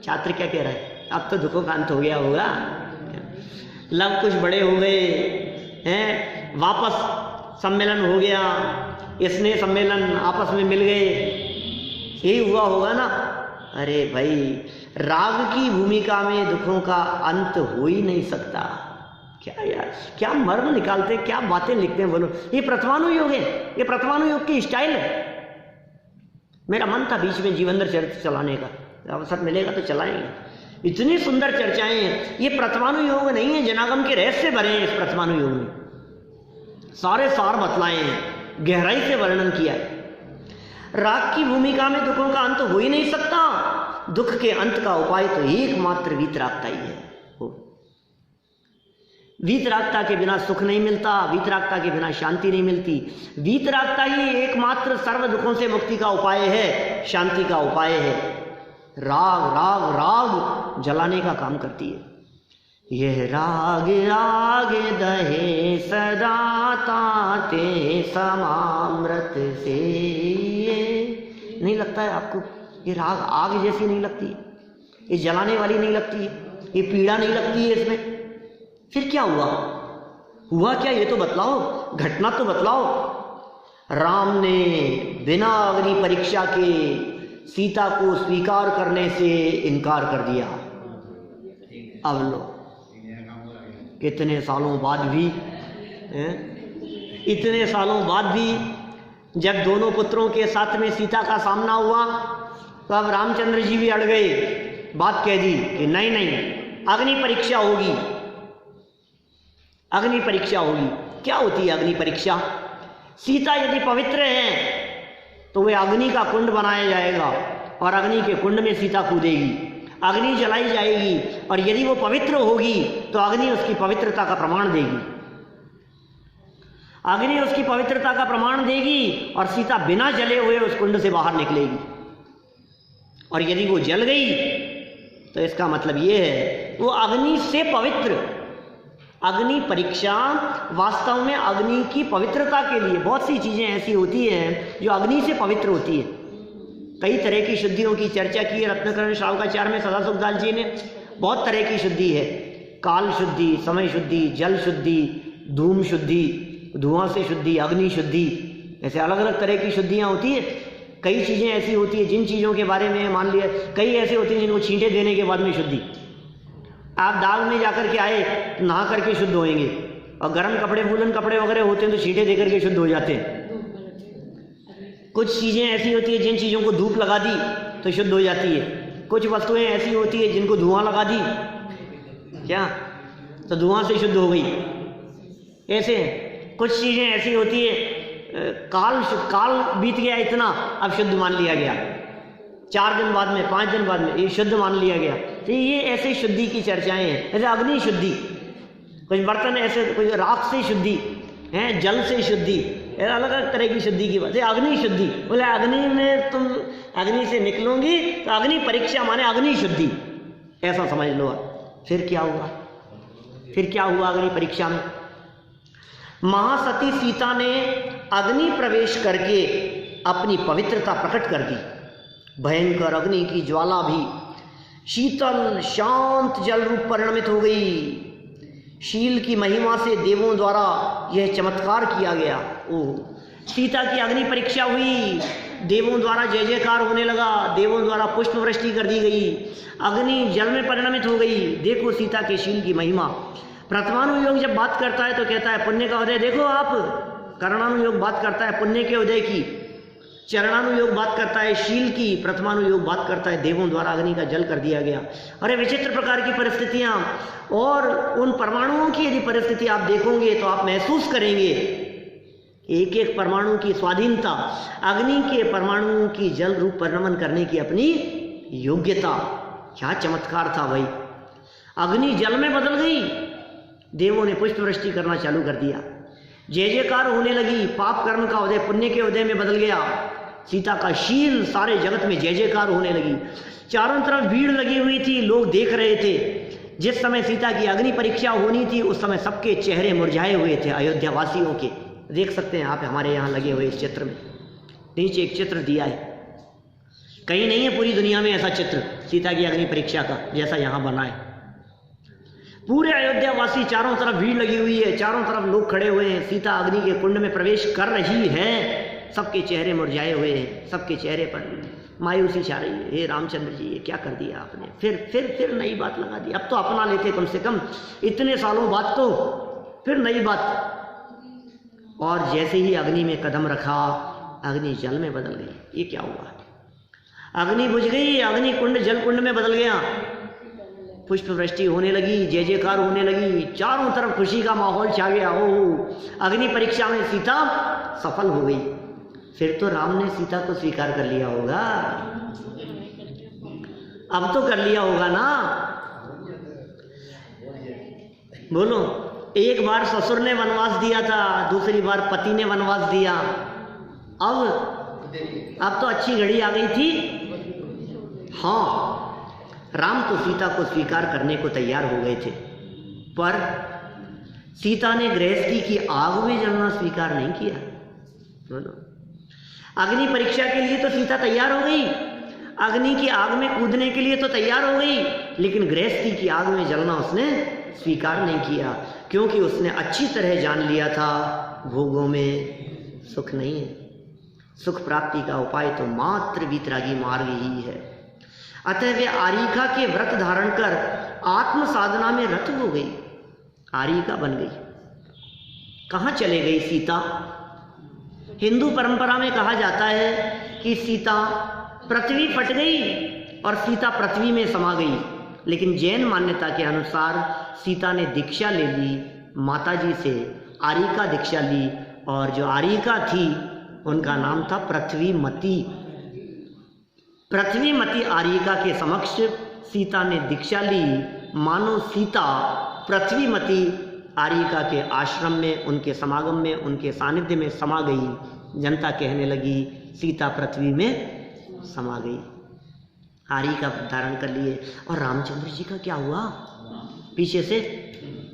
छात्र क्या कह रहा है? अब तो दुखों का अंत हो गया होगा, लव कुछ बड़े हो गए हैं, वापस सम्मेलन हो गया, स्नेह सम्मेलन आपस में मिल गए, यही हुआ होगा ना। अरे भाई, राग की भूमिका में दुखों का अंत हो ही नहीं सकता। क्या यार, क्या मर्म निकालते, क्या बातें लिखते हैं, बोलो। ये प्रथमानुयोग है, ये प्रथमानुयोग की स्टाइल है। मेरा मन था बीच में जीवंदर चरित्र चलाने का, अवसर मिलेगा तो चलाएंगे। इतनी सुंदर चर्चाएं हैं। ये प्रथमानुयोग नहीं है, जनागम के रहस्य भरे हैं इस प्रथमानुयोग में, सारे सार बतलाए हैं, गहराई से वर्णन किया है। राग की भूमिका में दुखों का अंत हो ही नहीं सकता। दुख के अंत का उपाय तो एकमात्र वीतरागता ही है। वीतरागता के बिना सुख नहीं मिलता, वीतरागता के बिना शांति नहीं मिलती। वीतरागता ही एकमात्र सर्व दुखों से मुक्ति का उपाय है, शांति का उपाय है। राग राग राग जलाने का काम करती है। यह राग राग दहे सदा ताते समामृत से। नहीं लगता है आपको ये राग आग जैसी नहीं लगती है, ये जलाने वाली नहीं लगती है, ये पीड़ा नहीं लगती है इसमें? फिर क्या हुआ? हुआ क्या ये तो बतलाओ, घटना तो बतलाओ। राम ने बिना अग्नि परीक्षा के सीता को स्वीकार करने से इनकार कर दिया। अब लो, कितने सालों बाद भी, इतने सालों बाद भी जब दोनों पुत्रों के साथ में सीता का सामना हुआ तो अब रामचंद्र जी भी अड़ गए। बात कह दी कि नहीं नहीं, अग्नि परीक्षा होगी, अग्नि परीक्षा होगी। क्या होती है अग्नि परीक्षा? सीता यदि पवित्र है तो वे अग्नि का कुंड बनाया जाएगा और अग्नि के कुंड में सीता कूदेगी। अग्नि जलाई जाएगी और यदि वो पवित्र होगी तो अग्नि उसकी पवित्रता का प्रमाण देगी, अग्नि उसकी पवित्रता का प्रमाण देगी और सीता बिना जले हुए उस कुंड से बाहर निकलेगी। और यदि वो जल गई तो इसका मतलब ये है वो अग्नि से पवित्र। अग्नि परीक्षा वास्तव में अग्नि की पवित्रता के लिए, बहुत सी चीज़ें ऐसी होती हैं जो अग्नि से पवित्र होती है। कई तरह की शुद्धियों की चर्चा की है रत्नकरण श्रावकाचार्य में सदा सुखदास जी ने। बहुत तरह की शुद्धि है, काल शुद्धि, समय शुद्धि, जल शुद्धि, धूम शुद्धि, धुआं से शुद्धि, अग्नि शुद्धि, ऐसे अलग अलग तरह की शुद्धियाँ होती है। कई चीज़ें ऐसी होती है जिन चीज़ों के बारे में मान लिया, कई ऐसे होते हैं जिनको छींटे देने के बाद में शुद्धि। आप दाग में जाकर के आए तो नहा करके शुद्ध होएंगे, और गर्म कपड़े, वूलन कपड़े वगैरह होते हैं तो छींटे दे करके शुद्ध हो जाते हैं। कुछ चीज़ें ऐसी होती है जिन चीज़ों को धूप लगा दी तो शुद्ध हो जाती है। कुछ वस्तुएं ऐसी होती है जिनको धुआं लगा दी क्या तो धुआं से शुद्ध हो गई। ऐसे कुछ चीज़ें ऐसी होती है काल बीत गया इतना, अब शुद्ध मान लिया गया, 4 दिन बाद में, 5 दिन बाद में ये शुद्ध मान लिया गया। तो ये ऐसे शुद्धि की चर्चाएं हैं। ऐसे अग्नि शुद्धि, कुछ बर्तन ऐसे, कुछ राख से शुद्धि है, जल से शुद्धि, अलग अलग तरह की शुद्धि की बात है। अग्नि शुद्धि बोले अग्नि में तुम अग्नि से निकलोगी तो अग्नि परीक्षा माने अग्नि शुद्धि, ऐसा समझ लो। फिर क्या हुआ? फिर क्या हुआ अग्नि परीक्षा में? महासती सीता ने अग्नि प्रवेश करके अपनी पवित्रता प्रकट कर दी। भयंकर अग्नि की ज्वाला भी शीतल शांत जल रूप परिणमित हो गई। शील की महिमा से देवों द्वारा यह चमत्कार किया गया। ओह, सीता की अग्नि परीक्षा हुई, देवों द्वारा जय जयकार होने लगा, देवों द्वारा पुष्प वृष्टि कर दी गई, अग्नि जल में परिणमित हो गई। देखो सीता के शील की महिमा। प्रथमानुयोग जब बात करता है तो कहता है पुण्य का उदय। देखो आप, करणानुयोग बात करता है पुण्य के उदय की, चरणानुयोग बात करता है शील की, प्रथमानुयोग बात करता है देवों द्वारा अग्नि का जल कर दिया गया। अरे विचित्र प्रकार की परिस्थितियां, और उन परमाणुओं की यदि परिस्थिति आप देखोगे तो आप महसूस करेंगे एक एक परमाणु की स्वाधीनता, अग्नि के परमाणुओं की जल रूप परिणमन करने की अपनी योग्यता। क्या चमत्कार था भाई! अग्नि जल में बदल गई, देवों ने पुष्प वृष्टि करना चालू कर दिया, जय जयकार होने लगी, पाप कर्म का उदय पुण्य के उदय में बदल गया, सीता का शील सारे जगत में जय जयकार होने लगी। चारों तरफ भीड़ लगी हुई थी, लोग देख रहे थे। जिस समय सीता की अग्नि परीक्षा होनी थी उस समय सबके चेहरे मुरझाए हुए थे अयोध्या वासियों के। देख सकते हैं आप हमारे यहाँ लगे हुए इस चित्र में, नीचे एक चित्र दिया है, कहीं नहीं है पूरी दुनिया में ऐसा चित्र सीता की अग्नि परीक्षा का जैसा यहाँ बना है। पूरे अयोध्या वासी, चारों तरफ भीड़ लगी हुई है, चारों तरफ लोग खड़े हुए हैं, सीता अग्नि के कुंड में प्रवेश कर रही है, सबके चेहरे मुरझाए हुए हैं, सबके चेहरे पर मायूसी छा रही है। हे रामचंद्र जी, ये क्या कर दिया आपने? फिर नई बात लगा दी। अब तो अपना लेते कम से कम, इतने सालों बाद तो फिर नई बात। और जैसे ही अग्नि में कदम रखा, अग्नि जल में बदल गई। ये क्या हुआ? अग्नि बुझ गई, अग्नि कुंड जल कुंड में बदल गया, पुष्प वृष्टि होने लगी, जय जयकार होने लगी, चारों तरफ खुशी का माहौल छा गया। ओह, अग्नि परीक्षा में सीता सफल हो गई। फिर तो राम ने सीता को स्वीकार कर लिया होगा, अब तो कर लिया होगा ना। बोलो, एक बार ससुर ने वनवास दिया था, दूसरी बार पति ने वनवास दिया, अब तो अच्छी घड़ी आ गई थी। हाँ, राम तो सीता को स्वीकार करने को तैयार हो गए थे, पर सीता ने गृहस्थी की आग में जलना स्वीकार नहीं किया। बोलो, अग्नि परीक्षा के लिए तो सीता तैयार हो गई, अग्नि की आग में कूदने के लिए तो तैयार हो गई, लेकिन गृहस्थी की आग में जलना उसने स्वीकार नहीं किया, क्योंकि उसने अच्छी तरह जान लिया था भोगों में सुख नहीं है, सुख प्राप्ति का उपाय तो मात्र वीतरागी मार्ग ही है। अतः वे आरिका के व्रत धारण कर आत्म साधना में रत हो गई, आरिका बन गई। कहाँ चले गई सीता? हिंदू परंपरा में कहा जाता है कि सीता पृथ्वी फट गई और सीता पृथ्वी में समा गई, लेकिन जैन मान्यता के अनुसार सीता ने दीक्षा ले ली माताजी से, आरिका दीक्षा ली, और जो आरिका थी उनका नाम था पृथ्वीमती। पृथ्वीमती आरिका के समक्ष सीता ने दीक्षा ली, मानो सीता पृथ्वीमती आर्यिका के आश्रम में, उनके समागम में, उनके सानिध्य में समा गई। जनता कहने लगी सीता पृथ्वी में समा गई, आर्यिका धारण कर लिए। और रामचंद्र जी का क्या हुआ पीछे से,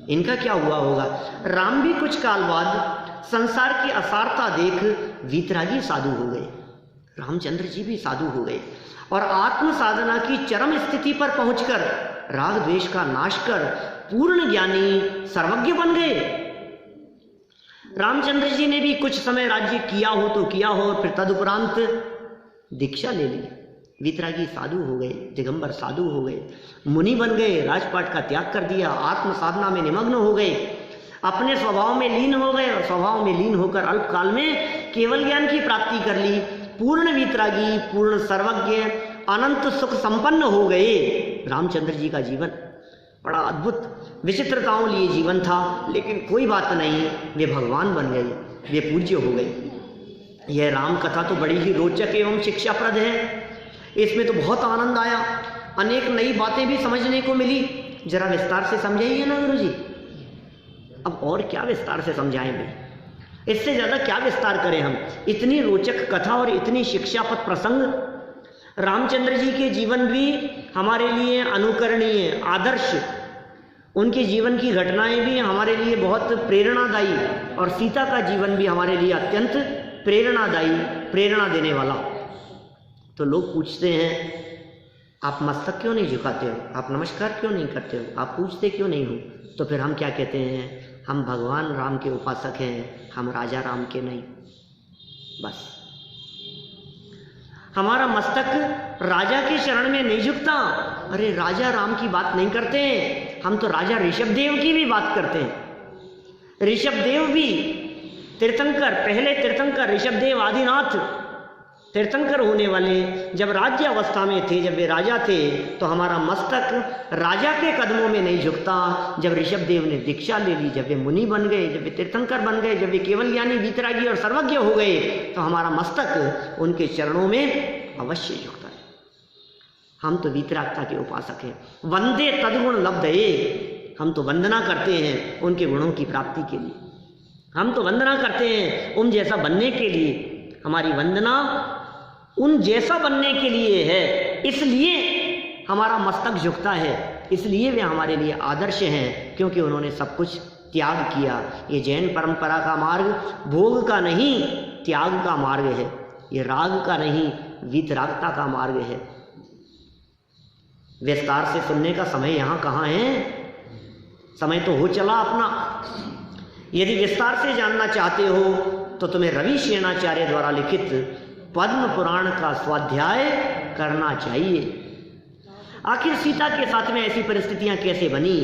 इनका क्या हुआ होगा? राम भी कुछ काल बाद संसार की असारता देख वीतरागी साधु हो गए। रामचंद्र जी भी साधु हो गए और आत्म साधना की चरम स्थिति पर पहुंचकर राग द्वेष का नाश कर पूर्ण ज्ञानी सर्वज्ञ बन गए। रामचंद्र जी ने भी कुछ समय राज्य किया हो तो किया हो, फिर तदुपरांत दीक्षा ले ली, वीतरागी साधु हो गए, दिगंबर साधु हो गए, मुनि बन गए, राजपाट का त्याग कर दिया, आत्म साधना में निमग्न हो गए, अपने स्वभाव में लीन हो गए और स्वभाव में लीन होकर अल्प काल में केवल ज्ञान की प्राप्ति कर ली। पूर्ण वीतरागी, पूर्ण सर्वज्ञ, अनंत सुख संपन्न हो गए। रामचंद्र जी का जीवन बड़ा अद्भुत विचित्रताओं लिए जीवन था, लेकिन कोई बात नहीं, वे भगवान बन गए, वे पूज्य हो गए। यह राम कथा तो बड़ी ही रोचक एवं शिक्षाप्रद है, इसमें तो बहुत आनंद आया, अनेक नई बातें भी समझने को मिली। जरा विस्तार से समझाइए ना गुरु जी। अब और क्या विस्तार से समझाएं भाई, इससे ज़्यादा क्या विस्तार करें हम। इतनी रोचक कथा और इतनी शिक्षापद प्रसंग, रामचंद्र जी के जीवन भी हमारे लिए अनुकरणीय, आदर्श, उनके जीवन की घटनाएं भी हमारे लिए बहुत प्रेरणादायी, और सीता का जीवन भी हमारे लिए अत्यंत प्रेरणादायी, प्रेरणा देने वाला। तो लोग पूछते हैं आप मस्तक क्यों नहीं झुकाते हो, आप नमस्कार क्यों नहीं करते हो, आप पूछते क्यों नहीं हो? तो फिर हम क्या कहते हैं, हम भगवान राम के उपासक हैं, हम राजा राम के नहीं। बस हमारा मस्तक राजा के चरण में नहीं झुकता। अरे राजा राम की बात नहीं करते हैं, हम तो राजा ऋषभदेव की भी बात करते हैं। ऋषभदेव भी तीर्थंकर, पहले तीर्थंकर ऋषभदेव आदिनाथ तीर्थंकर होने वाले जब राज्य अवस्था में थे, जब वे राजा थे, तो हमारा मस्तक राजा के कदमों में नहीं झुकता। जब ऋषभदेव ने दीक्षा ले ली, जब वे मुनि बन गए, जब वे तीर्थंकर बन गए, जब वे केवल ज्ञानी, वीतरागी और सर्वज्ञ हो गए, तो हमारा मस्तक उनके चरणों में अवश्य झुकता है। हम तो वीतरागता के उपासक हैं। वंदे तद्गुण लब्धये, हम तो वंदना करते हैं उनके गुणों की प्राप्ति के लिए, हम तो वंदना करते हैं उन जैसा बनने के लिए। हमारी वंदना उन जैसा बनने के लिए है, इसलिए हमारा मस्तक झुकता है, इसलिए वे हमारे लिए आदर्श हैं, क्योंकि उन्होंने सब कुछ त्याग किया। ये जैन परंपरा का मार्ग भोग का नहीं, त्याग का मार्ग है। ये राग का नहीं, वीतरागता का मार्ग है। विस्तार से सुनने का समय यहाँ कहाँ है, समय तो हो चला अपना। यदि विस्तार से जानना चाहते हो तो तुम्हें रवि सेनाचार्य द्वारा लिखित पद्म पुराण का स्वाध्याय करना चाहिए। आखिर सीता के साथ में ऐसी परिस्थितियां कैसे बनी,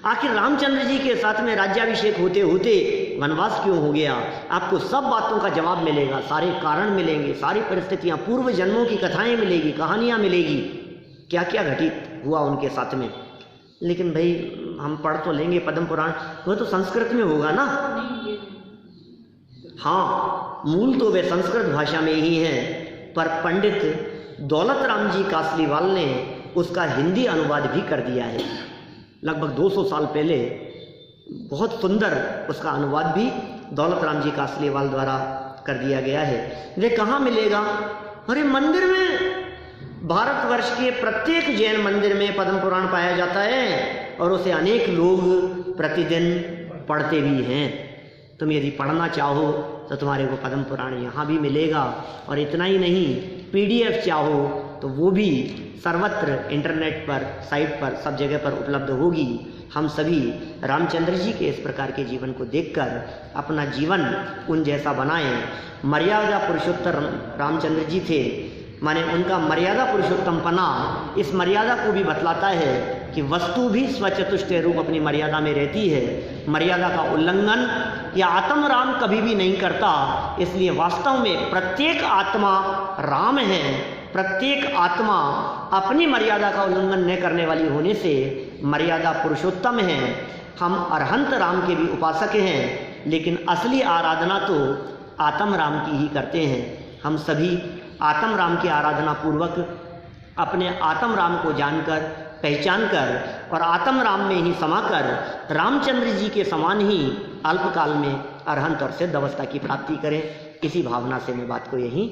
आखिर रामचंद्र जी के साथ में राज्याभिषेक होते होते वनवास क्यों हो गया, आपको सब बातों का जवाब मिलेगा, सारे कारण मिलेंगे, सारी परिस्थितियां, पूर्व जन्मों की कथाएं मिलेगी, कहानियां मिलेगी, क्या क्या घटित हुआ उनके साथ में। लेकिन भाई हम पढ़ तो लेंगे पद्म पुराण, वो तो संस्कृत में होगा ना। हाँ, मूल तो वे संस्कृत भाषा में ही हैं, पर पंडित दौलत राम जी कासलीवाल ने उसका हिंदी अनुवाद भी कर दिया है। लगभग 200 साल पहले बहुत सुंदर उसका अनुवाद भी दौलत राम जी कासलीवाल द्वारा कर दिया गया है। वे कहाँ मिलेगा? अरे मंदिर में, भारतवर्ष के प्रत्येक जैन मंदिर में पद्म पुराण पाया जाता है और उसे अनेक लोग प्रतिदिन पढ़ते भी हैं। तुम यदि पढ़ना चाहो तो तुम्हारे को पद्म पुराण यहाँ भी मिलेगा, और इतना ही नहीं, PDF चाहो तो वो भी सर्वत्र इंटरनेट पर, साइट पर, सब जगह पर उपलब्ध होगी। हम सभी रामचंद्र जी के इस प्रकार के जीवन को देखकर अपना जीवन उन जैसा बनाएं। मर्यादा पुरुषोत्तम रामचंद्र जी थे, माने उनका मर्यादा पुरुषोत्तमपना इस मर्यादा को भी बतलाता है कि वस्तु भी स्वचतुष्टय रूप अपनी मर्यादा में रहती है। मर्यादा का उल्लंघन या आत्म राम कभी भी नहीं करता। इसलिए वास्तव में प्रत्येक आत्मा राम है, प्रत्येक आत्मा अपनी मर्यादा का उल्लंघन न करने वाली होने से मर्यादा पुरुषोत्तम है। हम अरहंत राम के भी उपासक हैं, लेकिन असली आराधना तो आत्म राम की ही करते हैं। हम सभी आत्म राम की आराधना पूर्वक अपने आत्म राम को जानकर, पहचान कर और आत्म राम में ही समाकर रामचंद्र जी के समान ही अल्पकाल में अरहंत और सिद्ध अवस्था की प्राप्ति करें। इसी भावना से मैं बात को यहीं